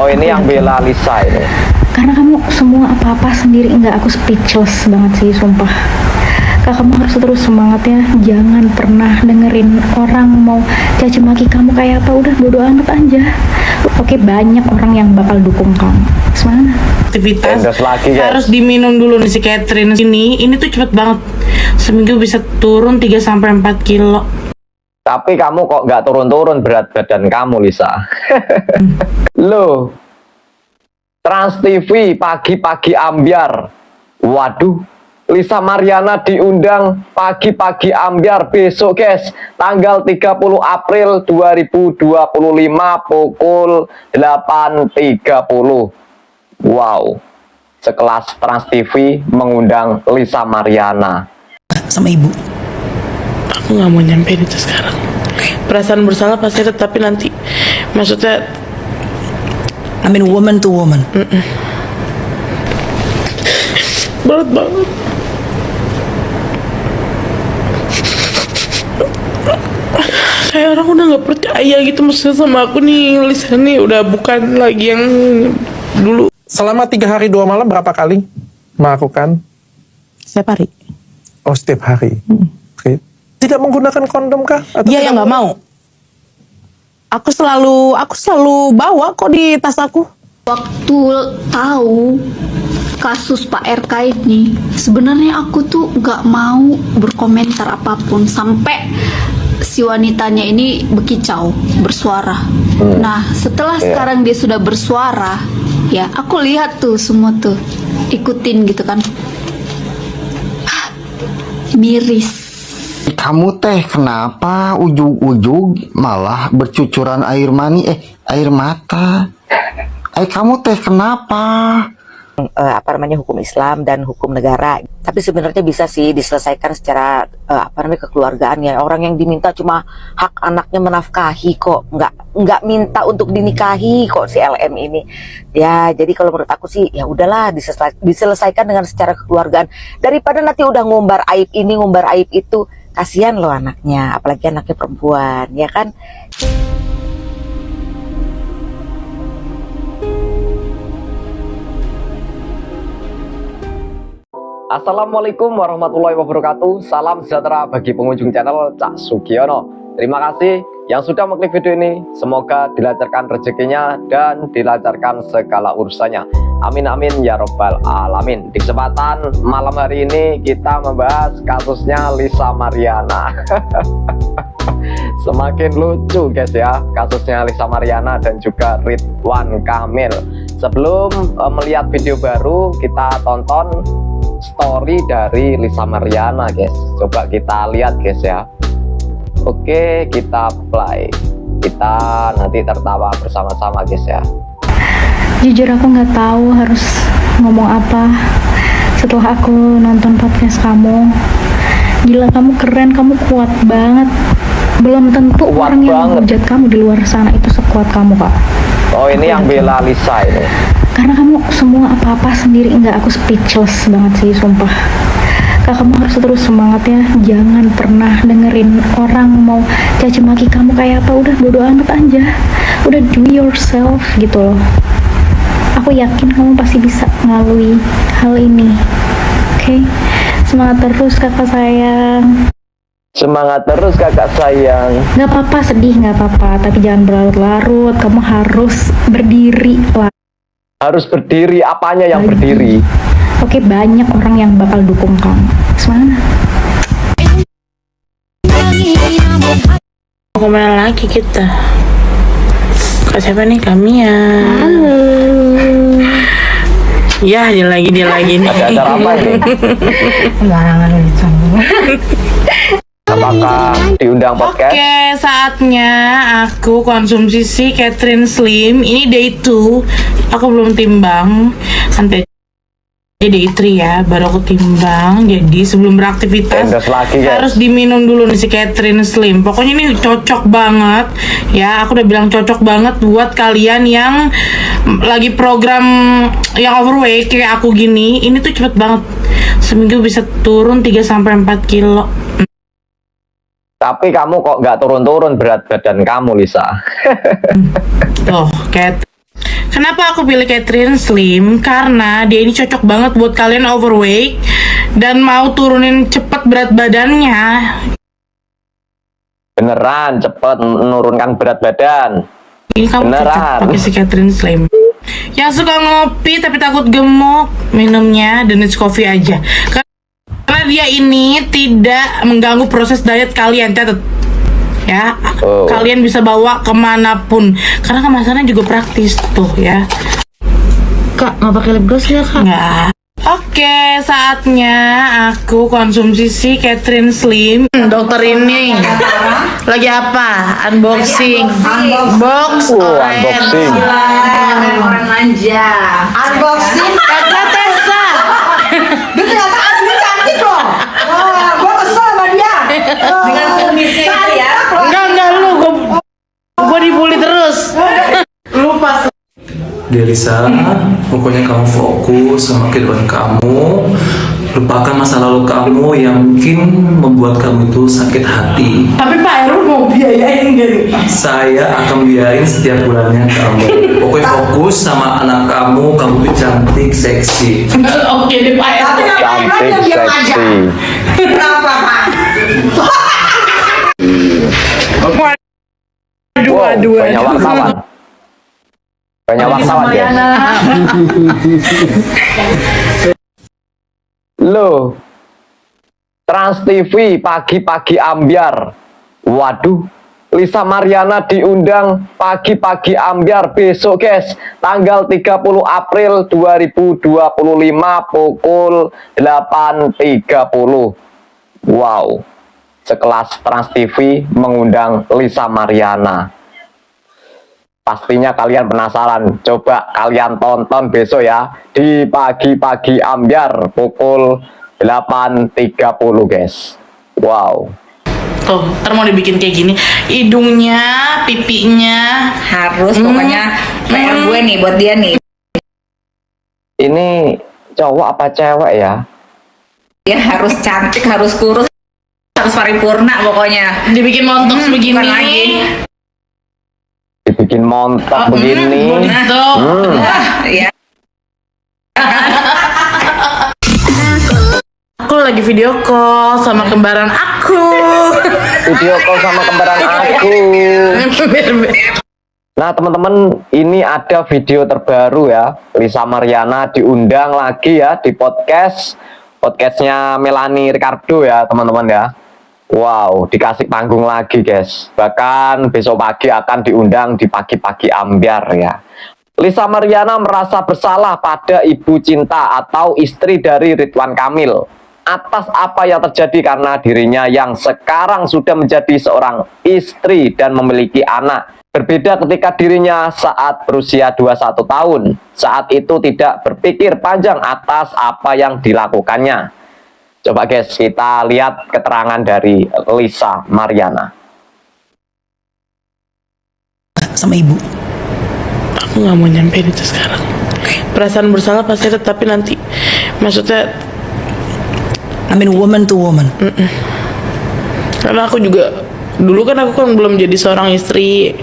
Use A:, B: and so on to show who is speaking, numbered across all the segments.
A: Oh, ini yang bela Lisa ini.
B: Karena kamu semua apa-apa sendiri, enggak, aku speechless banget sih, sumpah. Kak, kamu harus terus semangat ya. Jangan pernah dengerin orang mau caci maki kamu kayak apa, udah bodo amat aja. Oke, banyak orang yang bakal dukung kamu. Semangat.
C: Aktivitas
A: lagi,
C: harus diminum dulu nih si Catherine ini tuh cepet banget. Seminggu bisa turun 3-4 kilo.
A: Tapi kamu kok nggak turun-turun berat badan kamu, Lisa? Loh, Trans TV pagi-pagi ambiar. Waduh, Lisa Mariana diundang pagi-pagi ambiar besok guys, tanggal 30 April 2025 pukul 8.30. Wow, sekelas Trans TV mengundang Lisa Mariana.
D: Sama ibu.
C: Aku nggak mau nyampein itu sekarang. Perasaan bersalah pasti ada, tapi nanti maksudnya
D: I mean woman to woman.
C: berat banget. Kayak orang udah nggak percaya gitu maksudnya sama aku nih. Lisa nih udah bukan lagi yang dulu.
E: Selama 3 hari 2 malam berapa kali melakukan?
D: Setiap hari.
E: Oh, setiap hari. Oke. Tidak menggunakan kondom kah?
D: Iya, yang nggak mau. Aku selalu bawa kok di tas aku.
F: Waktu tahu kasus Pak RK ini, sebenarnya aku tuh nggak mau berkomentar apapun sampai si wanitanya ini berkicau, bersuara. Nah, setelah sekarang dia sudah bersuara, ya aku lihat tuh semua tuh ikutin gitu kan. Miris.
G: Kamu teh kenapa ujug-ujug malah bercucuran air mani, air mata? Kamu teh kenapa?
H: Hukum Islam dan hukum negara. Tapi sebenarnya bisa sih diselesaikan secara kekeluargaan ya. Orang yang diminta cuma hak anaknya menafkahi kok, nggak minta untuk dinikahi kok si LM ini. Ya, jadi kalau menurut aku sih ya udahlah diselesaikan dengan secara kekeluargaan daripada nanti udah ngumbar aib ini, ngumbar aib itu. Kasihan loh anaknya, apalagi anaknya perempuan, ya kan?
A: Assalamualaikum warahmatullahi wabarakatuh. Salam sejahtera bagi pengunjung channel Cak Sugiono. Terima kasih yang sudah mengklik video ini. Semoga dilancarkan rezekinya dan dilancarkan segala urusannya. Amin amin ya robbal alamin. Di kesempatan malam hari ini kita membahas kasusnya Lisa Mariana. Semakin lucu guys ya kasusnya Lisa Mariana dan juga Ridwan Kamil. Sebelum melihat video baru, kita tonton story dari Lisa Mariana guys. Coba kita lihat guys ya. Oke, kita play. Kita nanti tertawa bersama-sama guys ya.
B: Jujur aku nggak tahu harus ngomong apa setelah aku nonton podcast kamu. Gila, kamu keren, kamu kuat banget. Belum tentu
A: Kuat
B: orang yang
A: banget.
B: menghujat kamu di luar sana itu sekuat kamu, Kak.
A: Oh, ini yang bela Lisa ini.
B: Karena kamu semua apa-apa sendiri, enggak, aku speechless banget sih, sumpah. Kak, kamu harus terus semangat ya. Jangan pernah dengerin orang mau caci maki kamu kayak apa, udah bodo amat aja. Udah do yourself gitu loh. Aku yakin kamu pasti bisa melalui hal ini. Oke? Semangat terus kakak sayang.
A: Semangat terus kakak sayang.
B: Gak apa-apa sedih, gak apa-apa, tapi jangan berlarut-larut. Kamu harus berdiri lah.
A: Harus berdiri, apanya yang berdiri?
B: Oke, banyak orang yang bakal dukung kamu. Semangat.
C: Mau kemana lagi kita? Kak siapa nih? Kami ya.
B: Halo.
C: Ya, dia lagi nih.
A: Ada acara apa nih?
B: Sembarangan dicambung.
A: Apakah diundang podcast?
C: Oke, saatnya aku konsumsi si Catherine Slim. Ini day 2. Aku belum timbang. Santai aja day 3 ya, baru aku timbang. Jadi sebelum beraktivitas
A: Endos lagi, guys.
C: harus diminum dulu nih si Catherine Slim. Pokoknya ini cocok banget ya. Aku udah bilang cocok banget buat kalian yang lagi program yang overweight kayak aku gini. Ini tuh cepet banget. Seminggu bisa turun 3-4 kilo.
A: Tapi kamu kok nggak turun-turun berat badan kamu, Lisa?
C: Tuh, Kenapa aku pilih Catherine Slim? Karena dia ini cocok banget buat kalian overweight dan mau turunin cepet berat badannya.
A: Beneran cepet menurunkan berat badan.
C: Ini kamu
A: Beneran.
C: cocok pakai si Catherine Slim. Yang suka ngopi tapi takut gemuk, minumnya Danish Coffee aja. Karena dia ini tidak mengganggu proses diet kalian, catat. Ya,
A: Oh.
C: kalian bisa bawa kemanapun. Karena kemasannya juga praktis tuh ya.
B: Kak, nggak pakai lip gloss ya kak?
C: Nggak. Oke, saatnya aku konsumsi si Catherine Slim. Dokter ini lagi apa? Unboxing. Box.
A: Unboxing.
F: Orang manja.
I: Unboxing.
C: Kata Tessa.
I: Dia ternyata asli cantik loh. Wah, gua kesel sama dia. Dengan kumisnya itu ya.
C: Enggak lu, gua dibully terus. Lupa.
E: Delisa, pokoknya kamu fokus sama kehidupan kamu. Lupakan masa lalu kamu yang mungkin membuat kamu itu sakit hati.
C: Tapi Pak Heru mau biayain gak nih?
E: Saya akan biayain setiap bulannya kamu. Pokoknya fokus sama anak kamu tuh cantik, seksi.
C: Oke deh Pak Heru.
A: Cantik, seksi.
I: Kenapa, Pak?
A: Wow, banyak wartawan. Banyak wartawan ya. Loh, Trans TV pagi-pagi ambiar. Waduh, Lisa Mariana diundang pagi-pagi ambiar besok guys, tanggal 30 April 2025 pukul 8.30. Wow, sekelas Trans TV mengundang Lisa Mariana. Pastinya kalian penasaran, coba kalian tonton besok ya di pagi-pagi ambiar pukul 8.30 guys. Wow.
C: Tuh, ntar mau dibikin kayak gini. Hidungnya, pipinya.
I: Harus pokoknya PR gue nih buat dia nih.
A: Ini cowok apa cewek ya?
I: Dia harus cantik, harus kurus, harus paripurna pokoknya.
C: Dibikin montok begini.
I: bukan lagi.
A: Dibikin montok begini.
C: Tuh.
I: Ya.
C: Aku lagi video call sama kembaran aku.
A: Video call sama kembaran aku. Nah teman-teman, ini ada video terbaru ya. Lisa Mariana diundang lagi ya di podcastnya Melanie Ricardo ya teman-teman ya. Wow, dikasih panggung lagi guys. Bahkan besok pagi akan diundang di pagi-pagi ambiar ya. Lisa Mariana merasa bersalah pada ibu cinta atau istri dari Ridwan Kamil atas apa yang terjadi karena dirinya yang sekarang sudah menjadi seorang istri dan memiliki anak. Berbeda ketika dirinya saat berusia 21 tahun. Saat itu tidak berpikir panjang atas apa yang dilakukannya. Coba guys, kita lihat keterangan dari Lisa Mariana.
D: Sama ibu.
C: Aku nggak mau nyampein itu sekarang. Perasaan bersalah pasti ada, tapi nanti maksudnya
D: I mean woman to woman.
C: karena aku juga dulu kan aku kan belum jadi seorang istri.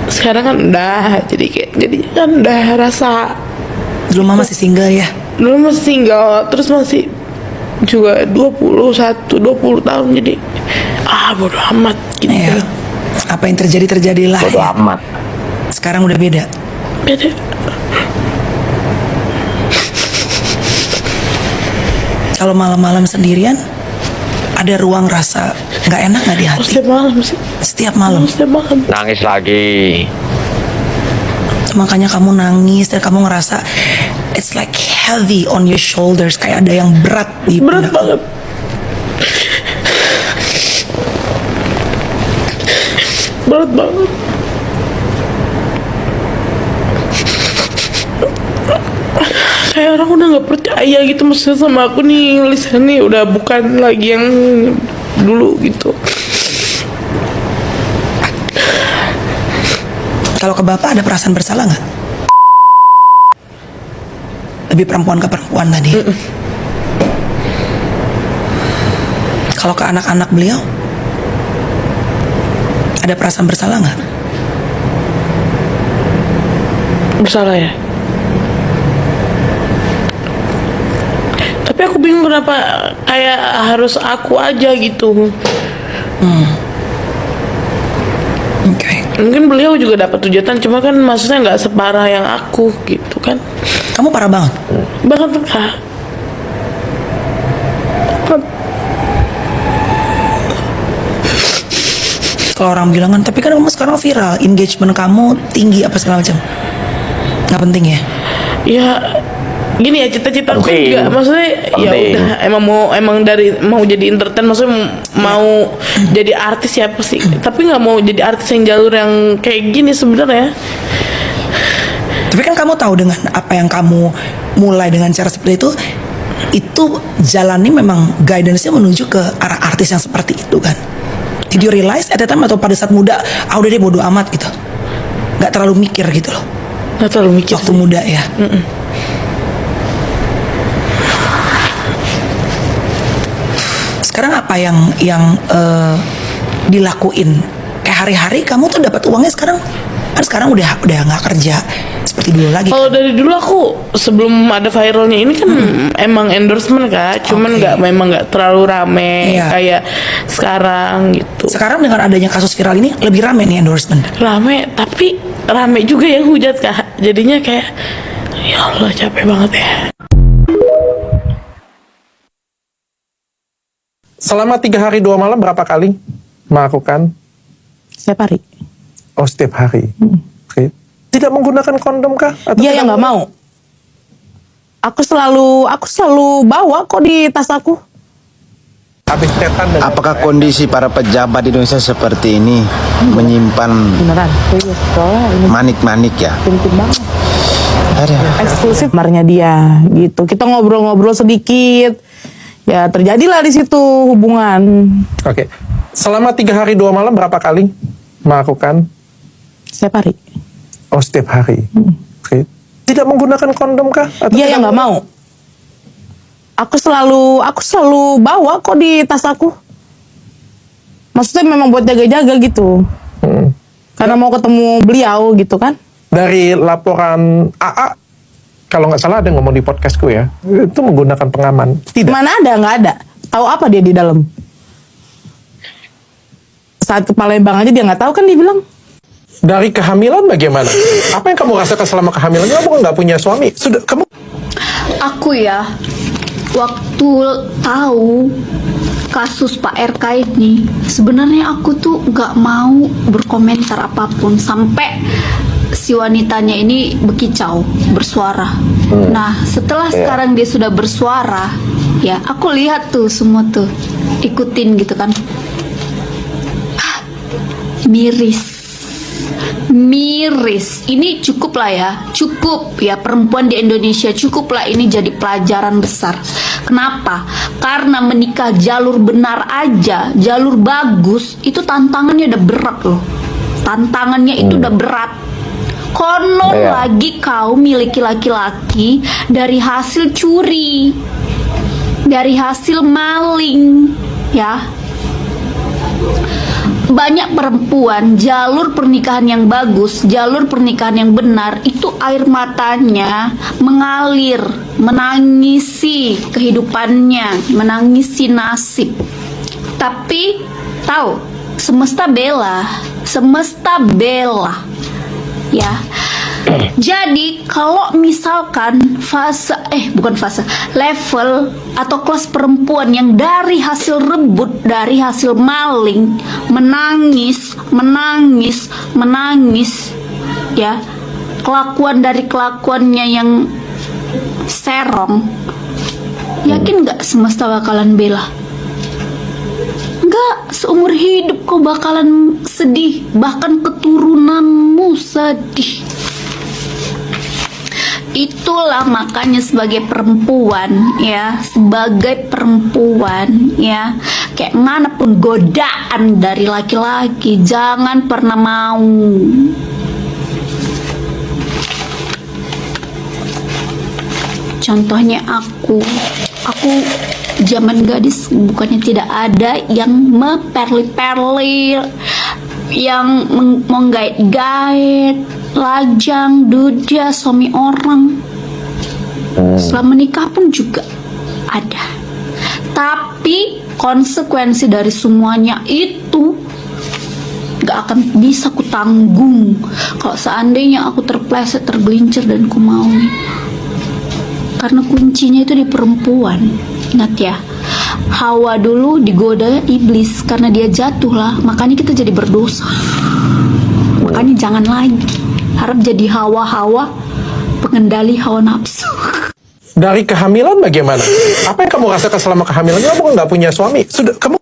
C: Sekarang kan udah jadi kan udah rasa.
D: Dulu mama masih single ya.
C: Dulu masih single, terus masih juga 20 tahun, jadi bodo amat gitu.
D: Iya. Apa yang terjadilah.
A: Bodo
D: Ya.
A: amat.
D: Sekarang udah beda.
C: Beda.
D: Kalau malam-malam sendirian, ada ruang rasa nggak enak nggak di hati?
C: Setiap malam sih.
D: Setiap malam.
C: Setiap malam.
A: Nangis lagi.
D: Makanya kamu nangis dan kamu ngerasa it's like heavy on your shoulders, kayak ada yang berat di
C: Berat
D: pundak.
C: banget. Berat banget. Kayak orang udah nggak percaya gitu maksudnya sama aku nih. Lisa nih udah bukan lagi yang dulu gitu.
D: Kalau ke bapak ada perasaan bersalah nggak? Lebih perempuan ke perempuan tadi. Kalau ke anak-anak beliau, ada perasaan bersalah nggak?
C: Bersalah ya. Tapi aku bingung kenapa kayak harus aku aja gitu.
D: Oke.
C: Mungkin beliau juga dapat hujatan, cuma kan maksudnya nggak separah yang aku gitu kan.
D: Kamu parah banget.
C: Bahkan Kak.
D: Kalau orang bilang kan, tapi kan kamu sekarang viral, engagement kamu tinggi apa segala macam. Nggak penting ya?
C: Ya gini ya, cita-citaku
A: Penting.
C: juga maksudnya ya
A: Penting.
C: udah emang dari mau jadi entertain, maksudnya mau jadi artis ya pasti, tapi nggak mau jadi artis yang jalur yang kayak gini sebenarnya.
D: Tapi kan kamu tahu dengan apa yang kamu mulai dengan cara seperti itu jalannya memang guidance-nya menuju ke arah artis yang seperti itu kan. Did you realize at the time atau pada saat muda, udah deh bodo amat gitu, nggak terlalu mikir gitu loh
C: Nggak terlalu mikir
D: waktu
C: sih.
D: muda ya? Sekarang apa yang dilakuin? Kayak hari-hari kamu tuh dapat uangnya sekarang? Kan sekarang udah nggak kerja seperti dulu lagi.
C: Kalau dari dulu aku sebelum ada viralnya ini kan emang endorsement Kak, cuman memang nggak terlalu rame
D: Iya.
C: kayak sekarang gitu.
D: Sekarang dengan adanya kasus viral ini lebih rame nih endorsement.
C: Rame, tapi rame juga yang hujat Kak. Jadinya kayak ya Allah capek banget ya.
J: Selama 3 hari 2 malam berapa kali melakukan?
C: Setiap hari.
J: Oh, setiap hari. Oke. Tidak menggunakan kondom kah? Atau
C: Dia
J: tidak
C: yang nggak mau. Aku selalu bawa kok di tas aku.
J: Habis setan dan
G: Apakah kondisi para pejabat di Indonesia seperti ini menyimpan
C: Beneran. Serius, soalnya ini
G: manik-manik ya?
C: penting banget.
G: Ada.
C: Eksklusif kamarnya dia gitu. Kita ngobrol-ngobrol sedikit. Ya terjadilah di situ hubungan.
J: Oke. Selama 3 hari 2 malam berapa kali melakukan?
C: Setiap hari.
J: Oh, setiap hari. Oke. Tidak menggunakan kondom kah? Atau
C: Dia
J: tidak
C: yang nggak mau. Aku selalu bawa kok di tas aku. Maksudnya memang buat jaga-jaga gitu. Karena mau ketemu beliau gitu kan.
J: Dari laporan AA, kalau nggak salah ada yang ngomong di podcastku ya, itu menggunakan pengaman. Tidak.
C: Mana ada, nggak ada. Tahu apa dia di dalam? Saat ke Palembang aja dia nggak tahu kan, dia bilang.
J: Dari kehamilan bagaimana? Apa yang kamu rasakan selama kehamilan? Kamu nggak punya suami? Sudah kamu
F: Aku ya, waktu tahu kasus Pak RK ini, sebenarnya aku tuh nggak mau berkomentar apapun sampai si wanitanya ini berkicau, bersuara. Nah, setelah sekarang dia sudah bersuara, ya aku lihat tuh semua tuh, ikutin gitu kan. Miris, ini cukup lah ya, cukup ya perempuan di Indonesia, cukup lah ini jadi pelajaran besar. Kenapa? Karena menikah jalur benar aja, jalur bagus, itu tantangannya udah berat loh. Tantangannya itu udah berat. Konon lagi kau miliki laki-laki dari hasil curi, dari hasil maling, ya. Banyak perempuan jalur pernikahan yang bagus, jalur pernikahan yang benar, itu air matanya mengalir, menangisi kehidupannya, menangisi nasib. Tapi tahu, semesta bela, ya. Jadi kalau misalkan level atau kelas perempuan yang dari hasil rebut, dari hasil maling, menangis, ya, kelakuannya yang serong, yakin nggak semesta bakalan bela? Nggak, seumur hidup kau bakalan sedih, bahkan keturunanmu sedih. Itulah makanya sebagai perempuan ya, kayak manapun godaan dari laki-laki, jangan pernah mau. Contohnya aku zaman gadis bukannya tidak ada yang memperli-perli, yang menggait-gait, lajang, duda, suami orang. Setelah menikah pun juga ada. Tapi konsekuensi dari semuanya itu gak akan bisa ku tanggung kalau seandainya aku terpleset, tergelincir dan ku mau. Karena kuncinya itu di perempuan. Ingat ya, Hawa dulu digoda iblis karena dia jatuh lah, makanya kita jadi berdosa. Makanya jangan lagi harap jadi Hawa-Hawa pengendali hawa nafsu.
J: Dari kehamilan bagaimana? Apa yang kamu rasakan selama kehamilan? Kamu nggak punya suami. Sudah kamu.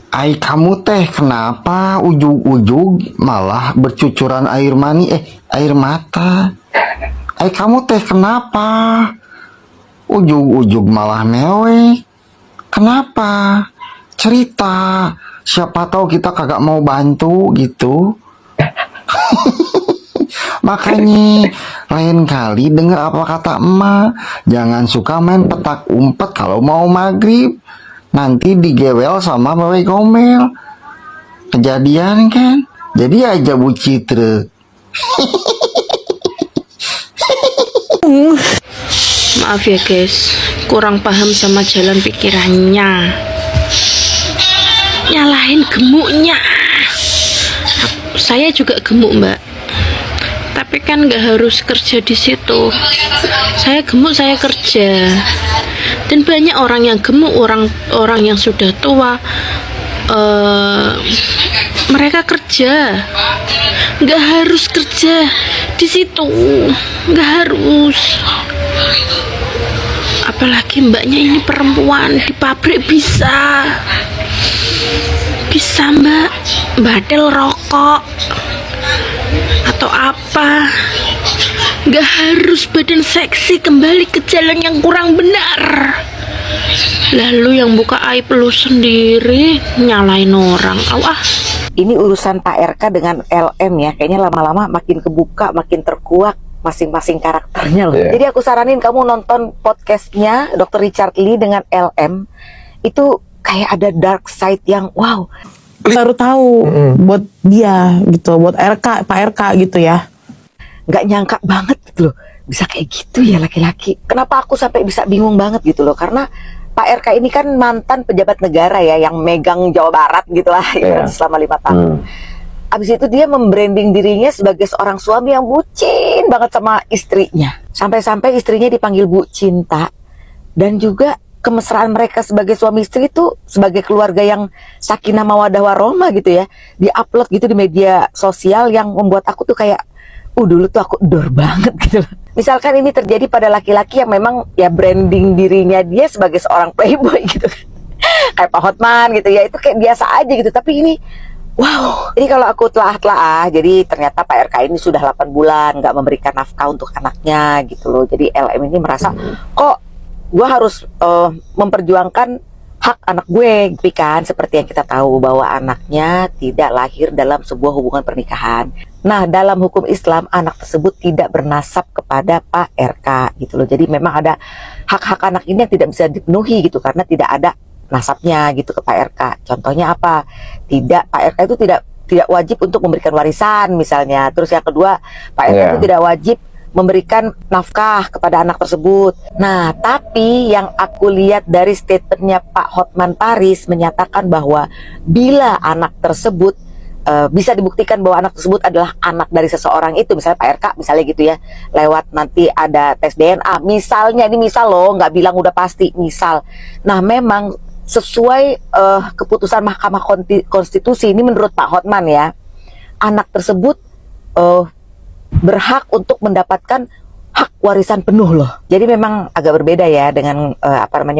G: Ai kamu teh kenapa ujug-ujug malah bercucuran air mani air mata? Ai kamu teh kenapa ujug-ujug malah mewek? Kenapa? Cerita. Siapa tahu kita kagak mau bantu gitu. Makanya lain kali dengar apa kata emak, jangan suka main petak umpet kalau mau maghrib, nanti digewel sama wewe gomel. Kejadian kan? Jadi aja Bu Citra.
K: Maaf ya guys, kurang paham sama jalan pikirannya. Nyalahin gemuknya. Saya juga gemuk mbak, tapi kan nggak harus kerja di situ. Saya gemuk, saya kerja. Dan banyak orang yang gemuk, orang yang sudah tua, mereka kerja. Nggak harus kerja di situ, nggak harus. Apalagi mbaknya ini perempuan, di pabrik bisa mbak badel rokok atau apa. Nggak harus badan seksi kembali ke jalan yang kurang benar. Lalu yang buka aib lu sendiri, nyalain orang.
H: Ini urusan Pak RK dengan LM ya, kayaknya lama-lama makin kebuka, makin terkuak masing-masing karakternya loh. Jadi aku saranin kamu nonton podcastnya Dr. Richard Lee dengan LM. Itu kayak ada dark side yang wow.
C: Baru tahu buat dia gitu, buat RK, Pak RK gitu ya.
H: Nggak nyangka banget gitu loh, bisa kayak gitu ya laki-laki. Kenapa aku sampai bisa bingung banget gitu loh, karena Pak RK ini kan mantan pejabat negara ya, yang megang Jawa Barat gitu lah selama 5 tahun. Abis itu dia membranding dirinya sebagai seorang suami yang bucin banget sama istrinya. Sampai-sampai istrinya dipanggil Bu Cinta. Dan juga kemesraan mereka sebagai suami istri itu sebagai keluarga yang sakinah mawaddah warohmah gitu ya. Di-upload gitu di media sosial yang membuat aku tuh kayak dulu tuh aku dor banget gitu. Misalkan ini terjadi pada laki-laki yang memang ya branding dirinya dia sebagai seorang playboy gitu. Kayak Pak Hotman gitu ya, itu kayak biasa aja gitu. Tapi ini wow. Jadi kalau aku telah, jadi ternyata Pak RK ini sudah 8 bulan nggak memberikan nafkah untuk anaknya gitu loh. Jadi LM ini merasa kok gue harus memperjuangkan hak anak gue, tapi kan seperti yang kita tahu bahwa anaknya tidak lahir dalam sebuah hubungan pernikahan. Nah, dalam hukum Islam anak tersebut tidak bernasab kepada Pak RK gitu loh. Jadi memang ada hak-hak anak ini yang tidak bisa dipenuhi gitu karena tidak ada nasabnya gitu ke Pak RK. Contohnya apa? Pak RK itu tidak wajib untuk memberikan warisan misalnya. Terus yang kedua, Pak RK itu tidak wajib memberikan nafkah kepada anak tersebut. Nah, tapi yang aku lihat dari statementnya Pak Hotman Paris menyatakan bahwa bila anak tersebut bisa dibuktikan bahwa anak tersebut adalah anak dari seseorang itu, misalnya Pak RK misalnya gitu ya, lewat nanti ada tes DNA misalnya, ini misal loh, nggak bilang udah pasti, misal. Nah, memang sesuai keputusan Mahkamah Konstitusi ini menurut Pak Hotman ya, anak tersebut berhak untuk mendapatkan hak warisan penuh loh. Jadi memang agak berbeda ya dengan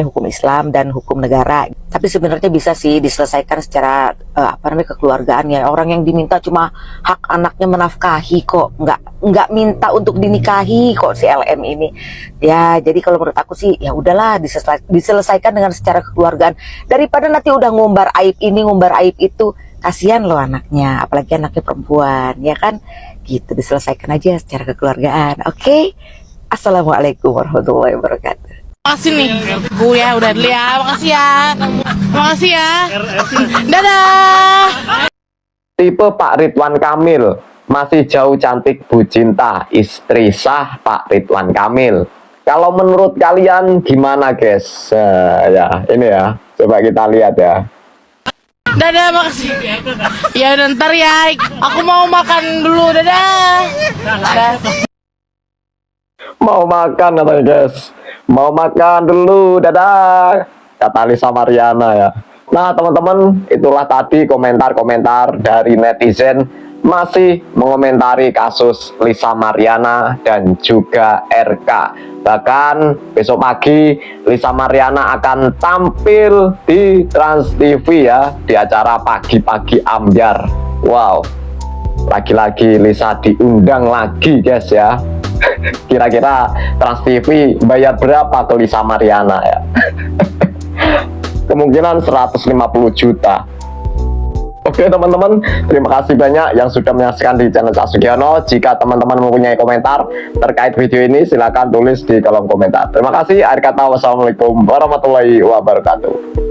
H: hukum Islam dan hukum negara. Tapi sebenarnya bisa sih diselesaikan secara kekeluargaan ya. Orang yang diminta cuma hak anaknya menafkahi kok, nggak minta untuk dinikahi kok si LM ini. Ya, jadi kalau menurut aku sih ya udahlah diselesaikan dengan secara kekeluargaan daripada nanti udah ngumbar aib ini, ngumbar aib itu. Kasihan loh anaknya, apalagi anaknya perempuan, ya kan? Gitu, diselesaikan aja secara kekeluargaan. Oke? Assalamualaikum warahmatullahi wabarakatuh.
C: Makasih nih, Bu ya, udah dulu ya. Makasih ya. Makasih ya. Dadah.
A: Tipe Pak Ridwan Kamil masih jauh cantik Bu Cinta, istri sah Pak Ridwan Kamil. Kalau menurut kalian gimana guys? Ya ini ya, coba kita lihat ya.
C: Dadah, makasih. Ya ntar ya, aku mau makan dulu. Dadah.
A: Mau makan katanya guys, mau makan dulu, dadah, kata Lisa Mariana ya. Nah teman-teman, itulah tadi komentar-komentar dari netizen masih mengomentari kasus Lisa Mariana dan juga RK. Bahkan besok pagi Lisa Mariana akan tampil di Trans TV ya, di acara Pagi-Pagi Ambyar. Wow, lagi-lagi Lisa diundang lagi guys ya. Kira-kira Trans TV bayar berapa ke Lisa Mariana ya? Kemungkinan 150 juta. Oke teman-teman, terima kasih banyak yang sudah menyaksikan di channel Cak Sugiono. Jika teman-teman mempunyai komentar terkait video ini, silahkan tulis di kolom komentar. Terima kasih. Akhir kata, wassalamualaikum warahmatullahi wabarakatuh.